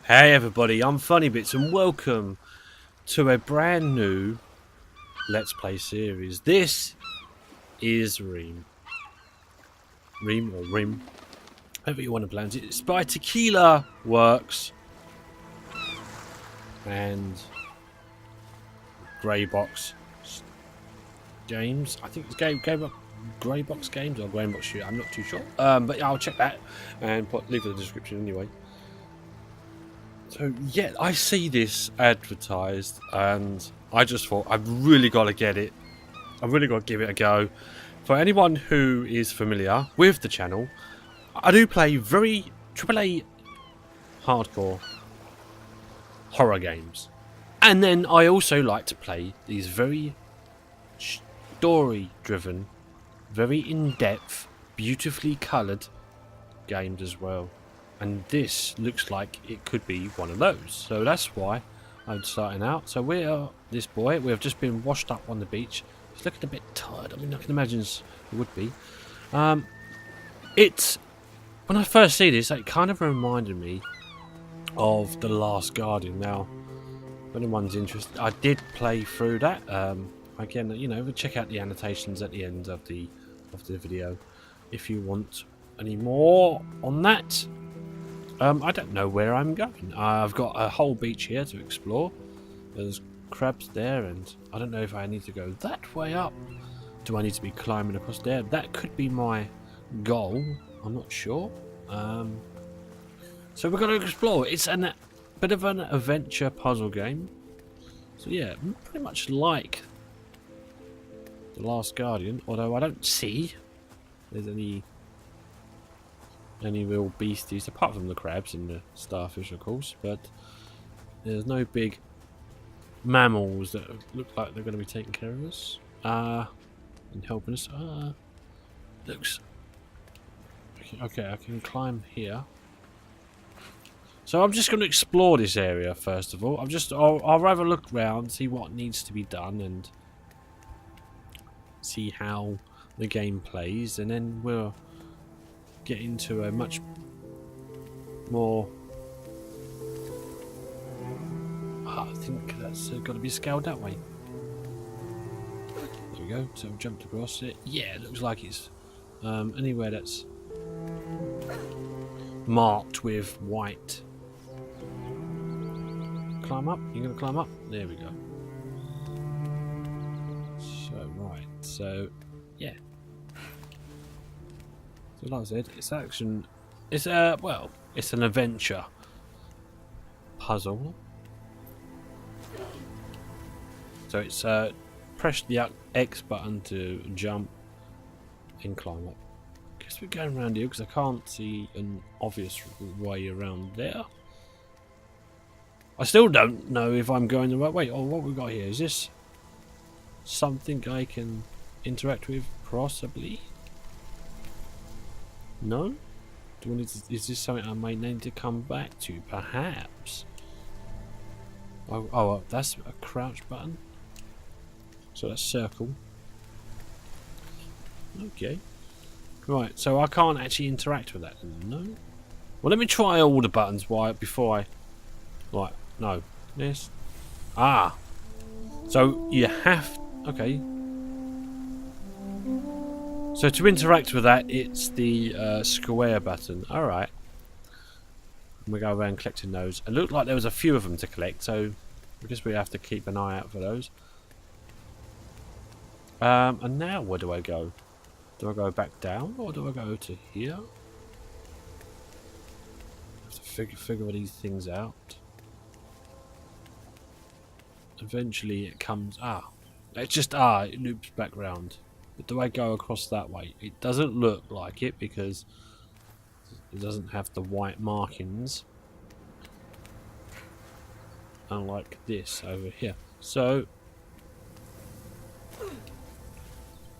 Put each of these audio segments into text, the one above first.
Hey everybody, I'm Funny Bits and welcome to a brand new Let's Play series. This is Rime. Rime or Rim, however you want to pronounce it. It's by TEQUILA Works and Grey Box Games. I think it's Grey Box Games or Grey Box Shoot. I'm not too sure. But I'll check that and leave it in the description anyway. So yeah, I see this advertised and I just thought I've really got to get it. I've really got to give it a go. For anyone who is familiar with the channel, I do play very AAA hardcore horror games. And then I also like to play these very story driven, very in-depth, beautifully coloured games as well. And this looks like it could be one of those. So that's why I'm starting out. So we have just been washed up on the beach. He's looking a bit tired. I mean, I can imagine it would be. When I first see this, it kind of reminded me of The Last Guardian. Now, if anyone's interested, I did play through that. Again, you know, check out the annotations at the end of the video if you want any more on that. I don't know where I'm going. I've got a whole beach here to explore. There's crabs there, and I don't know if I need to go that way up. Do I need to be climbing across there? That could be my goal. I'm not sure. So we're going to explore. It's a bit of an adventure puzzle game. So yeah, pretty much like The Last Guardian, although I don't see there's any real beasties apart from the crabs and the starfish, of course, but there's no big mammals that look like they're going to be taking care of us and helping us. Looks okay. I can climb here, so I'm just going to explore this area first of all. I'll have a look around, see what needs to be done, and see how the game plays, and then we'll get into a much more. I think that's got to be scaled that way. There we go. So we jumped across it. Yeah, it looks like it's anywhere that's marked with white. Climb up. You're gonna climb up. There we go. So right. So yeah. So like I said, it's action. It's it's an adventure puzzle. So it's press the X button to jump and climb up. Guess we're going around here because I can't see an obvious way around there. I still don't know if I'm going the right way. Oh, what we got here? Is this something I can interact with? Possibly. No? Is this something I might need to come back to? Perhaps. Oh, that's a crouch button. So that's circle. Okay. Right, so I can't actually interact with that. No? Well, let me try all the buttons before I... Right, no. This. Ah! So you have... Okay. So to interact with that, it's the square button. Alright. We go around collecting those. It looked like there was a few of them to collect, so I guess we have to keep an eye out for those. And now where do I go? Do I go back down or do I go to here? I have to figure these things out. Eventually it comes... it loops back round. But do I go across that way? It doesn't look like it because it doesn't have the white markings. Unlike this over here. So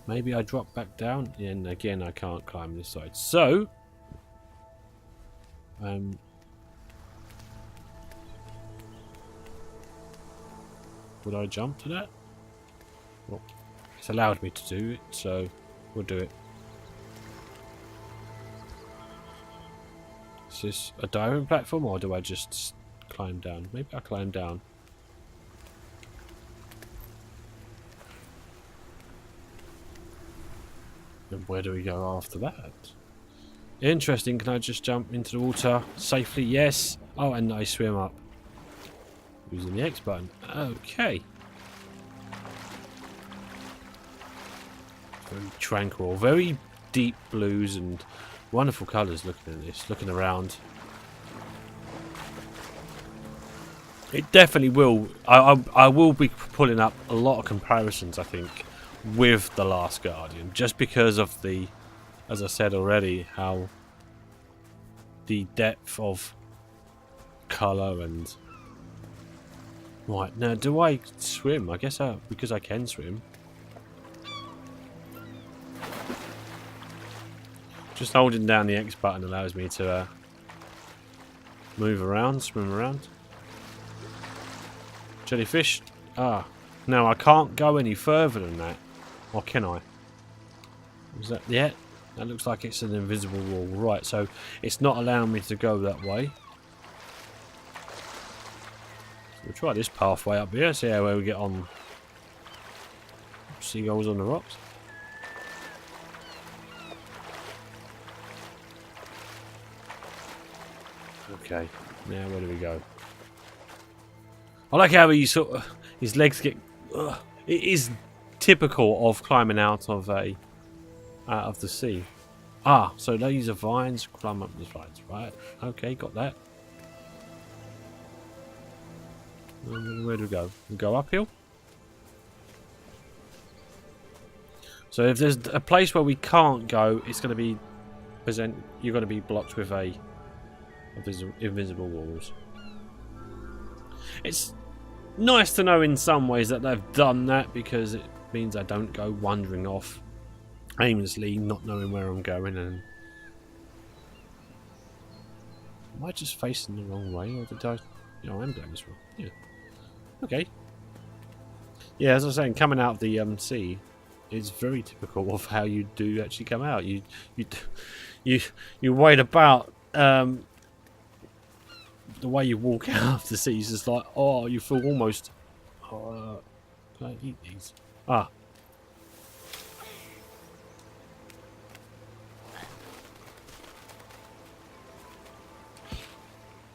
maybe I drop back down, and again I can't climb this side. So would I jump to that? Well, it's allowed me to do it, so we'll do it. Is this a diving platform, or do I just climb down? Maybe I'll climb down. And where do we go after that? Interesting. Can I just jump into the water safely? Yes. Oh, and I swim up. Using the X button. Okay. Very tranquil. Very deep blues and wonderful colours looking at this. Looking around. It definitely will. I will be pulling up a lot of comparisons, I think, with The Last Guardian. Just because of the, as I said already, how the depth of colour and... Right, now do I swim? I guess because I can swim. Just holding down the X button allows me to move around, swim around. Jellyfish. Ah. No, I can't go any further than that. Or can I? Is that... Yeah. That looks like it's an invisible wall. Right, so it's not allowing me to go that way. So we'll try this pathway up here. See how we get on. Seagulls on the rocks. Okay. Now where do we go? I like how he sort of, his legs get. It is typical of climbing out of the sea. Ah, so these are vines. Climb up the vines, right? Okay, got that. Where do we go? We go uphill. So if there's a place where we can't go, it's going to be You're going to be blocked with invisible walls. It's nice to know in some ways that they've done that, because it means I don't go wandering off aimlessly, not knowing where I'm going. And am I just facing the wrong way, or did I? You know, I am going this way. Yeah. Okay. Yeah, as I was saying, coming out of the sea is very typical of how you do actually come out. You wait about. The way you walk out of the sea is just like, oh, you feel almost... can I eat these? Ah.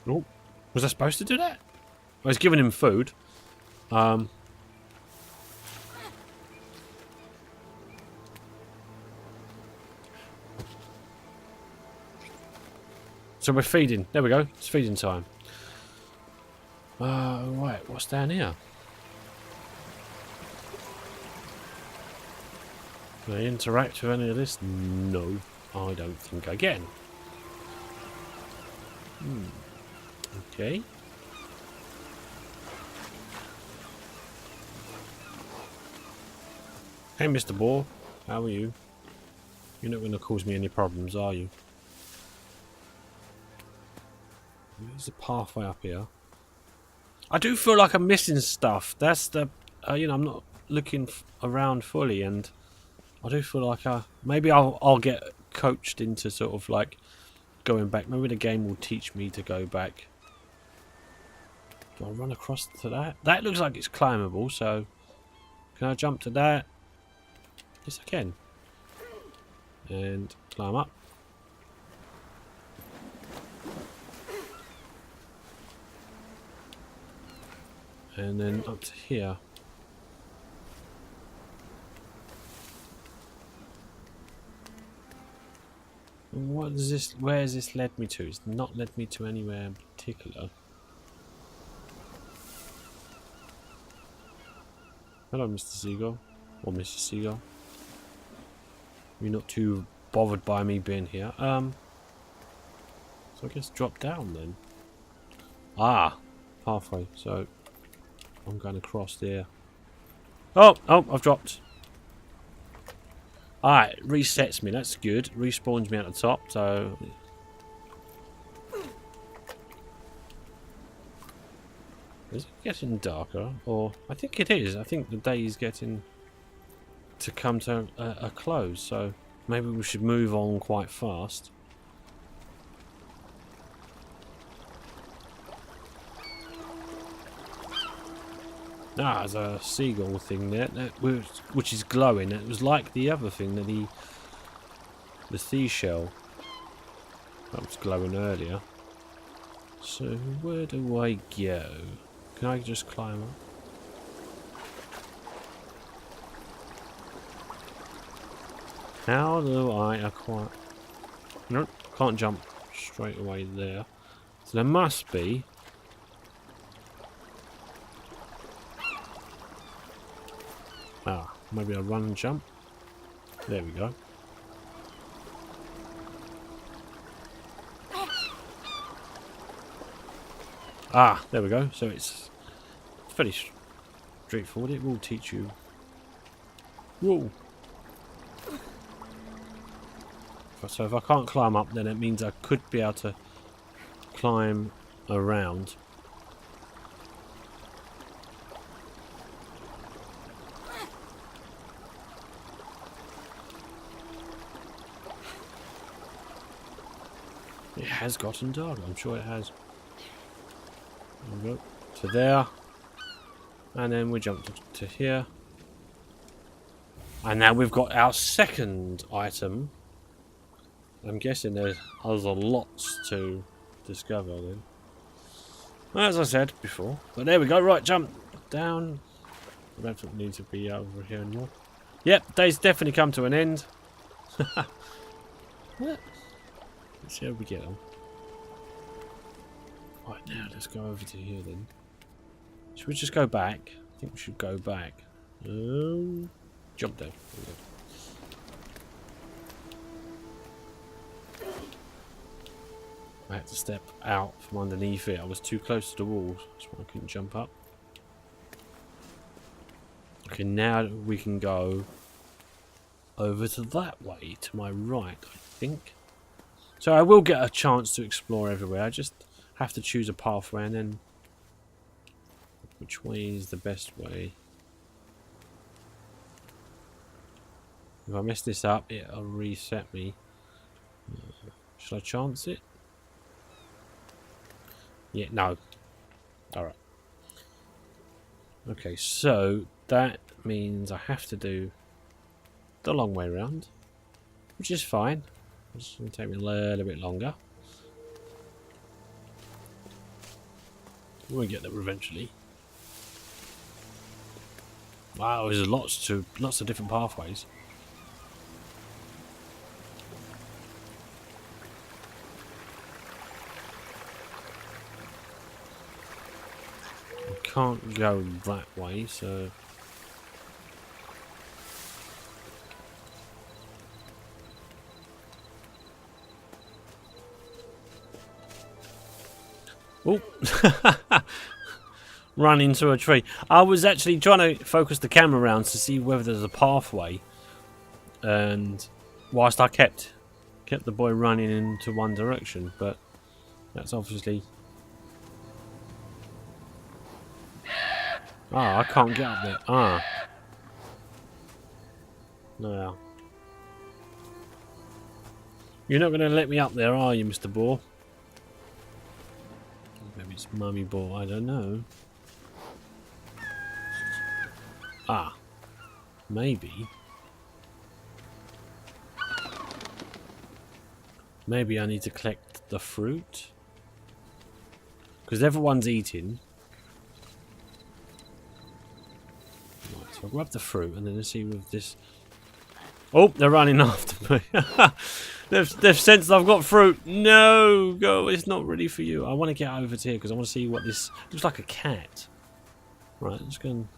Oh, was I supposed to do that? I was giving him food. So we're feeding. There we go. It's feeding time. Right. What's down here? Can I interact with any of this? No, I don't think I can. Okay. Hey, Mr. Boar. How are you? You're not going to cause me any problems, are you? There's a pathway up here. I do feel like I'm missing stuff. That's the... you know, I'm not looking around fully, and I do feel like maybe I'll get coached into sort of like going back. Maybe the game will teach me to go back. Do I run across to that? That looks like it's climbable, so... Can I jump to that? Yes, I can. And climb up. And then up to here. What is this? Where has this led me to? It's not led me to anywhere in particular. Hello, Mr. Seagull. Or Mr. Seagull. You're not too bothered by me being here. So I guess drop down then. Ah, halfway. So I'm going across there. Oh, I've dropped. Alright, resets me, that's good. Respawns me at the top, so... Is it getting darker? Or... I think it is. I think the day is getting to come to a close, so maybe we should move on quite fast. Ah, there's a seagull thing there, which is glowing. It was like the other thing that the seashell that was glowing earlier. So where do I go? Can I just climb up? How do I acquire... Nope, can't jump straight away there. So there must be... Ah, maybe a run and jump. There we go. Ah, there we go. So it's fairly straightforward. It will teach you. Whoa. So if I can't climb up, then it means I could be able to climb around. It has gotten dark. I'm sure it has. There we go. To there. And then we jump to here. And now we've got our second item. I'm guessing there's lots to discover then. As I said before. But there we go. Right, jump down. I don't need to be over here anymore. Yep, day's definitely come to an end. What? Let's see how we get on. Right, now let's go over to here then. Should we just go back? I think we should go back. Jump down. I had to step out from underneath it. I was too close to the walls. That's why I couldn't jump up. Okay, now we can go over to that way, to my right, I think. So I will get a chance to explore everywhere. I just have to choose a pathway and then... Which way is the best way? If I mess this up, it'll reset me. Should I chance it? Yeah, no. Alright. Okay, so that means I have to do the long way round, which is fine. It's going to take me a little bit longer. We'll get there eventually. Wow, there's lots of different pathways. I can't go that way, so... Oh! Run into a tree. I was actually trying to focus the camera around to see whether there's a pathway, and whilst I kept the boy running into one direction, but that's obviously... Ah, I can't get up there. Ah. No. You're not going to let me up there, are you, Mr. Boar? Maybe it's Mummy Boar, I don't know. Ah. Maybe. Maybe I need to collect the fruit. Because everyone's eating. Right, so I'll grab the fruit and then let's see with this... Oh, they're running after me. They've sensed I've got fruit. No, go. It's not ready for you. I want to get over to here because I want to see what this... Looks like a cat. Right, let's go and...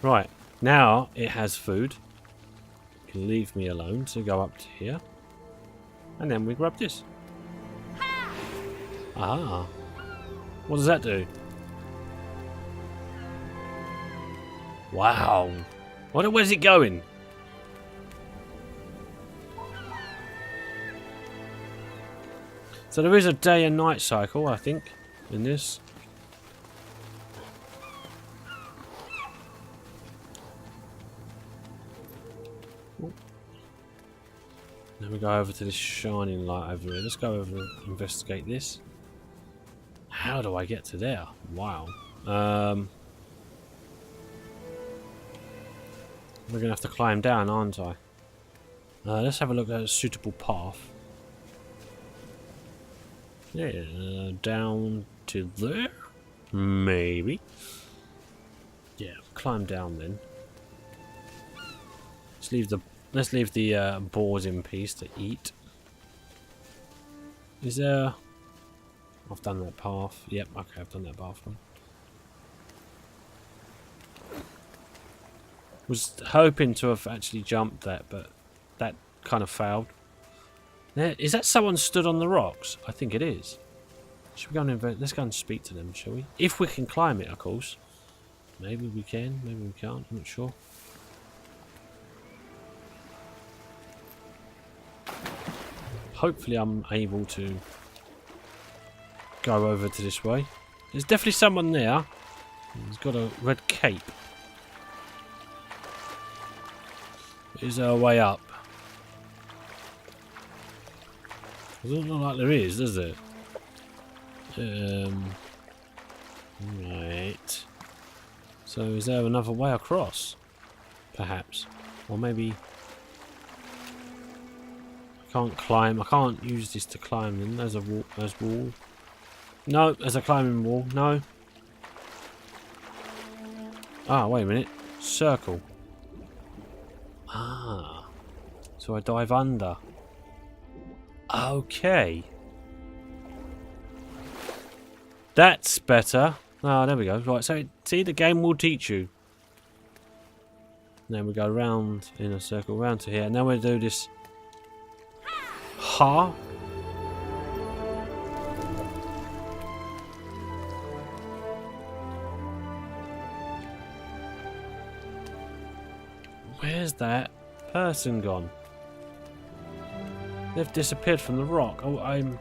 Right, now it has food. You can leave me alone to go up to here. And then we grab this. Ah. What does that do? Wow. Where's it going? So there is a day and night cycle, I think, in this. Then we go over to this shining light over here. Let's go over and investigate this. How do I get to there? Wow. We're going to have to climb down, aren't I? Let's have a look at a suitable path. Yeah, down to there? Maybe. Yeah, climb down then. Let's leave the boars in peace to eat. Is there... I've done that path. Yep, okay, I've done that path one. Was hoping to have actually jumped that, but that kind of failed. There, is that someone stood on the rocks? I think it is. Should we go and let's go and speak to them, shall we? If we can climb it, of course. Maybe we can, maybe we can't, I'm not sure. Hopefully I'm able to go over to this way. There's definitely someone there. He's got a red cape. Is there a way up? It doesn't look like there is, does it? Right. So is there another way across? Perhaps. Or maybe... I can't climb. I can't use this to climb in. There's a wall. There's wall. No, there's a climbing wall. No. Ah, wait a minute. Circle. Ah. So I dive under. Okay. That's better. Ah, there we go. Right, so see, the game will teach you. Then we go round in a circle, round to here. And then we'll do this. Ha. Where's that person gone? They've disappeared from the rock. Oh, I'm...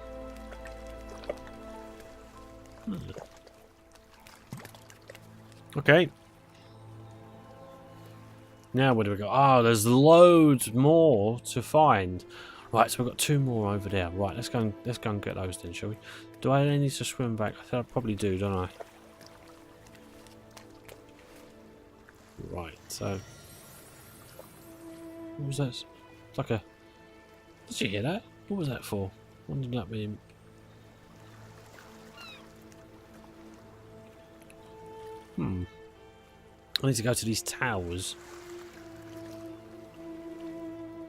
Okay. Now where do we go? Ah, there's loads more to find. Right, so we've got two more over there. Right, let's go and get those then, shall we? Do I need to swim back? I think I probably do, don't I? Right, so... What was that? It's like a... Did you hear that? What was that for? What did that mean? I need to go to these towers.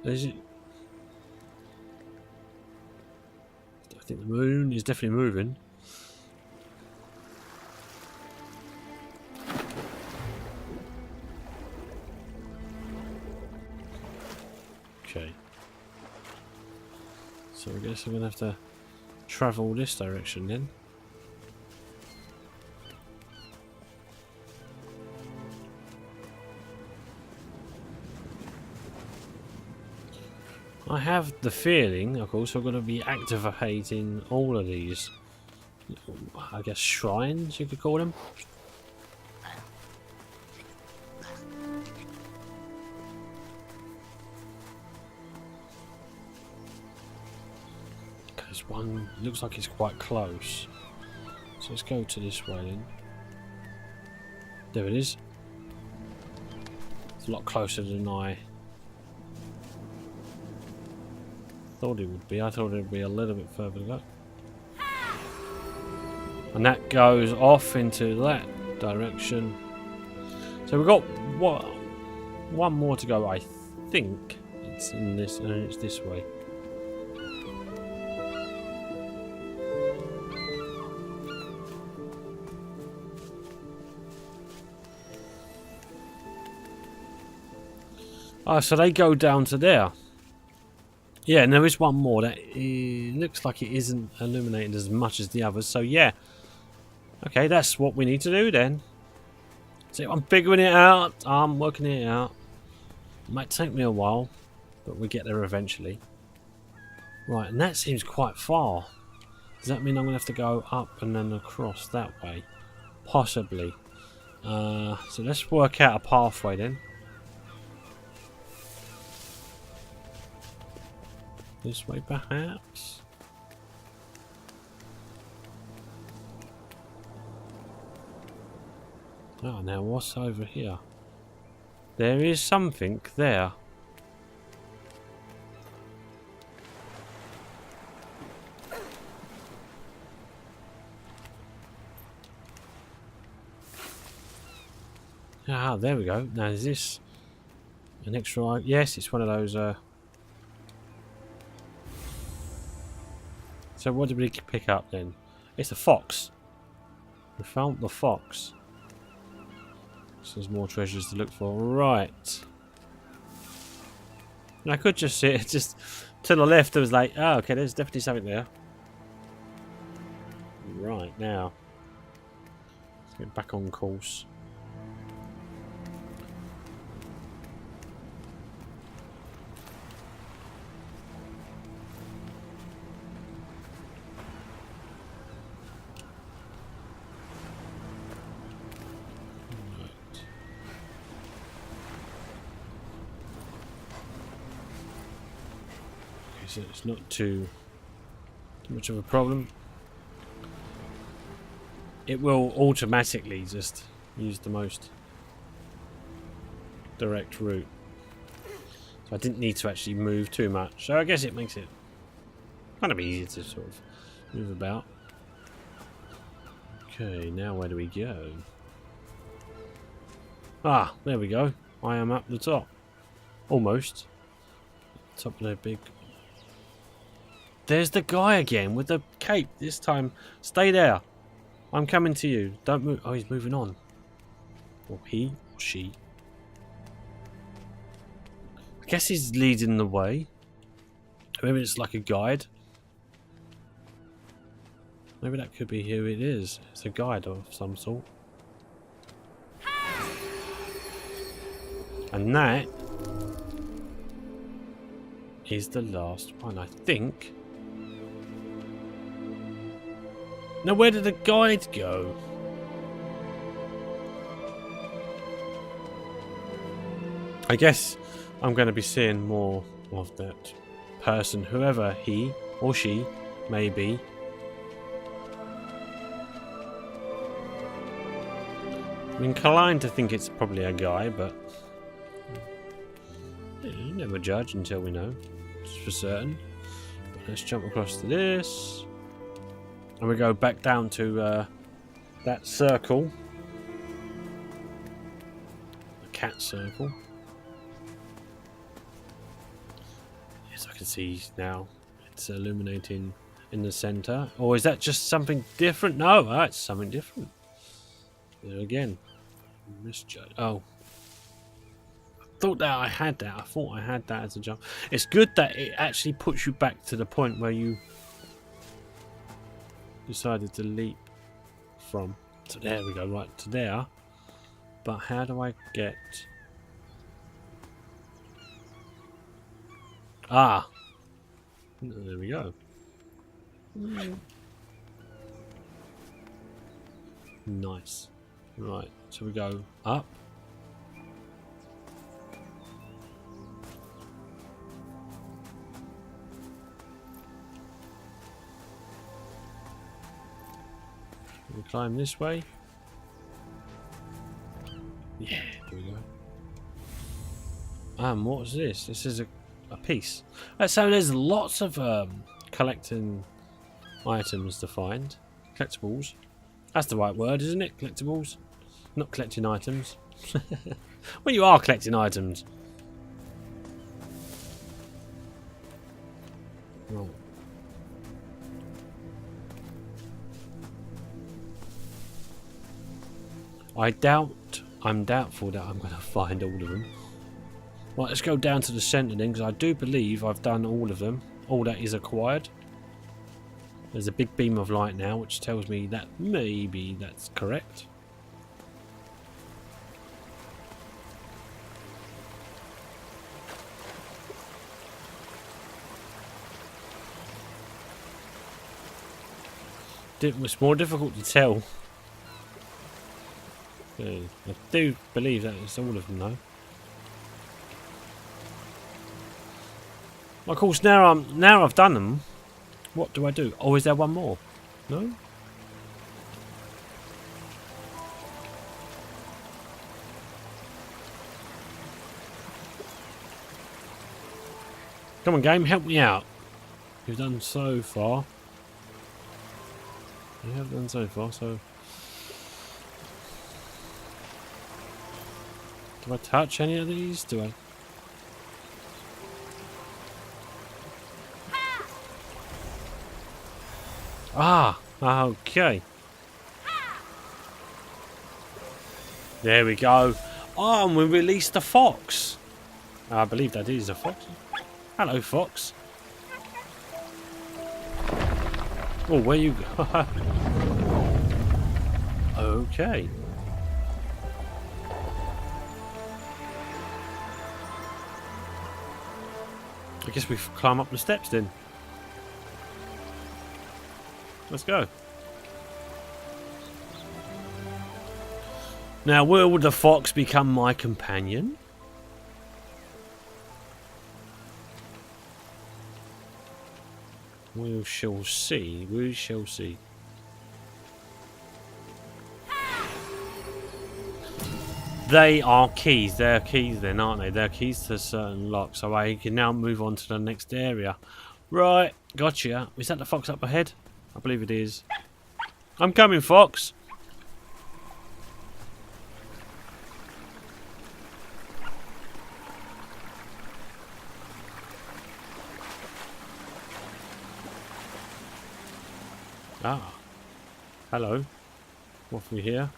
Is it... I think the moon is definitely moving. Okay. So I guess I'm going to have to travel this direction then. I have the feeling, of course, I'm going to be activating all of these, I guess, shrines, you could call them. Because one looks like it's quite close. So let's go to this way then. There it is. It's a lot closer than I thought it would be. I thought it would be a little bit further to go. And that goes off into that direction. So we've got what, one more to go, I think. It's in this, and it's this way. Oh, so they go down to there. Yeah, and there is one more that looks like it isn't illuminated as much as the others. So yeah, okay, that's what we need to do then. So I'm figuring it out. I'm working it out. It might take me a while, but we get there eventually. Right, and that seems quite far. Does that mean I'm going to have to go up and then across that way? Possibly. So let's work out a pathway then. This way, perhaps? Oh, now what's over here? There is something there. Ah, there we go. Now, is this an extra? Yes, it's one of those. So what did we pick up then? It's a fox. We found the fox. So there's more treasures to look for. Right. And I could just see it just to the left. It was like, oh, okay, there's definitely something there. Right, now. Let's get back on course. So it's not too much of a problem. It will automatically just use the most direct route. So I didn't need to actually move too much. So I guess it makes it kind of easy to sort of move about. Okay, now where do we go? Ah, there we go. I am up the top. Almost. Top of the big... There's the guy again with the cape. This time, stay there. I'm coming to you. Don't move. Oh, he's moving on. Or he or she. I guess he's leading the way. Maybe it's like a guide. Maybe that could be who it is. It's a guide of some sort. And that is the last one, I think. Now, where did the guide go? I guess I'm going to be seeing more of that person, whoever he or she may be. I'm inclined to think it's probably a guy, but you never judge until we know. It's for certain. But let's jump across to this. And we go back down to that circle. The cat circle. Yes, I can see now. It's illuminating in the centre. Or is that just something different? No, it's something different. There again. Misjudge. Oh. I thought that I had that. I thought I had that as a jump. It's good that it actually puts you back to the point where you decided to leap from. So there we go, right to there. But how do I get... Ah! There we go. Nice. Right, so we go up. We climb this way. Yeah, there we go. What's this? This is a piece. So there's lots of collecting items to find. Collectibles. That's the right word, isn't it? Collectibles. Not collecting items. Well, you are collecting items. Right. I'm doubtful that I'm going to find all of them. Right, let's go down to the centre then, because I do believe I've done all of them. All that is acquired. There's a big beam of light now, which tells me that maybe that's correct. It's more difficult to tell. I do believe that it's all of them though. Of course, now I've done them. What do I do? Oh, is there one more? No? Come on, game, help me out. You've done so far. You have done so far, so... Do I touch any of these? Do I? Ah, okay. There we go. Oh, and we released the fox. I believe that is a fox. Hello, fox. Oh, where you go? Okay. I guess we climb up the steps then. Let's go. Now, will the fox become my companion? We shall see. We shall see. They are keys. They're keys then, aren't they? They're keys to certain locks. So I can now move on to the next area. Right. Gotcha. Is that the fox up ahead? I believe it is. I'm coming, fox. Ah. Hello. What from here?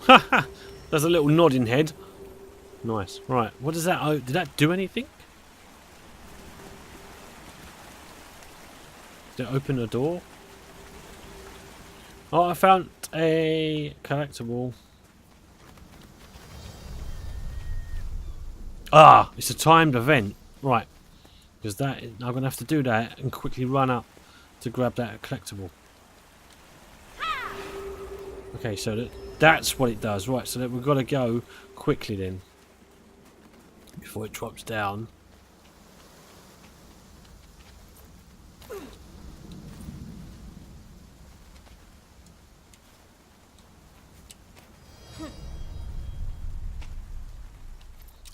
Haha! There's a little nodding head. Nice. Right. What does that... did that do anything? Did it open a door? Oh, I found a collectible. Ah! It's a timed event. Right. Because that... I'm going to have to do that and quickly run up to grab that collectible. Okay, so that's what it does. Right, so that we've got to go quickly then. Before it drops down.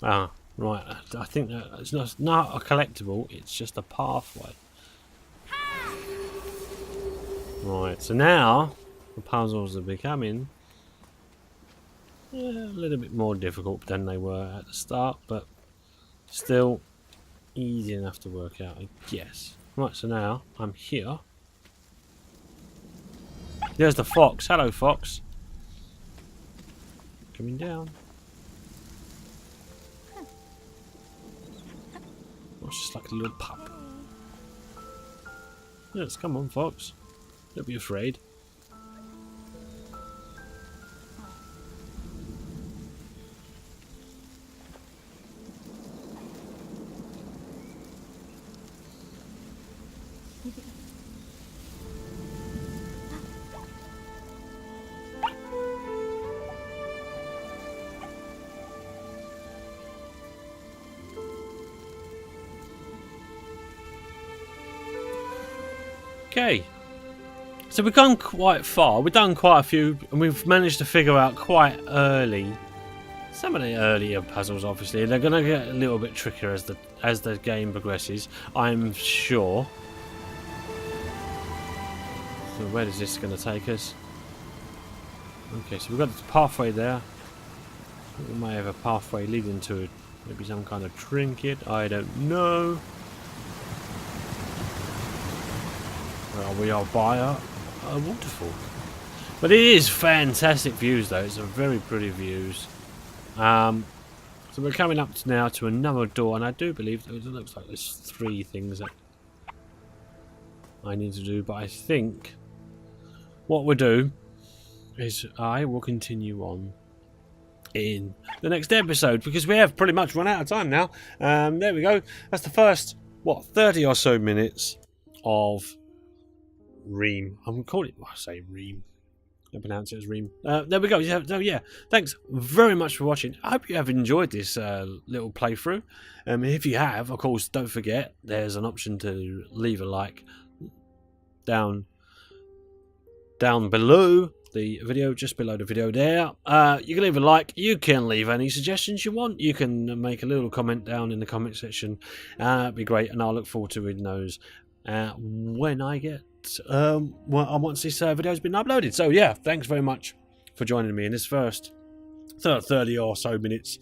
Ah, right. I think that it's not a collectible, it's just a pathway. Right, so now the puzzles are becoming a little bit more difficult than they were at the start, but still easy enough to work out, I guess. Right, so now I'm here. There's the fox. Hello, fox. Coming down. Oh, it's just like a little pup. Yes, come on, fox. Don't be afraid. Okay, so we've gone quite far. We've done quite a few, and we've managed to figure out quite early some of the earlier puzzles. Obviously, they're going to get a little bit trickier as the game progresses, I'm sure. So where is this going to take us? Okay, so we've got the pathway there. We may have a pathway leading to it. Maybe some kind of trinket. I don't know. Well, we are by a waterfall. But it is fantastic views though. It's a very pretty views. So we're coming up now to another door, and I do believe it looks like there's 3 things that I need to do, but I think what we'll do is I will continue on in the next episode, because we have pretty much run out of time now. There we go. That's the first, what, 30 or so minutes of Rime. I'm calling it, I say Rime. I pronounce it as Rime. There we go. Yeah, so yeah, thanks very much for watching. I hope you have enjoyed this little playthrough. If you have, of course, don't forget there's an option to leave a like down below the video, just below the video there. You can leave a like. You can leave any suggestions you want. You can make a little comment down in the comment section. It'd be great, and I'll look forward to reading those when I get once this video's been uploaded. So yeah, thanks very much for joining me in this first 30 or so minutes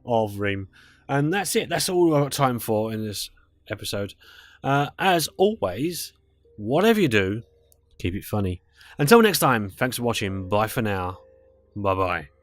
of Rime, and that's it. That's all I've got time for in this episode. As always, whatever you do, keep it funny. Until next time, thanks for watching. Bye for now. Bye bye.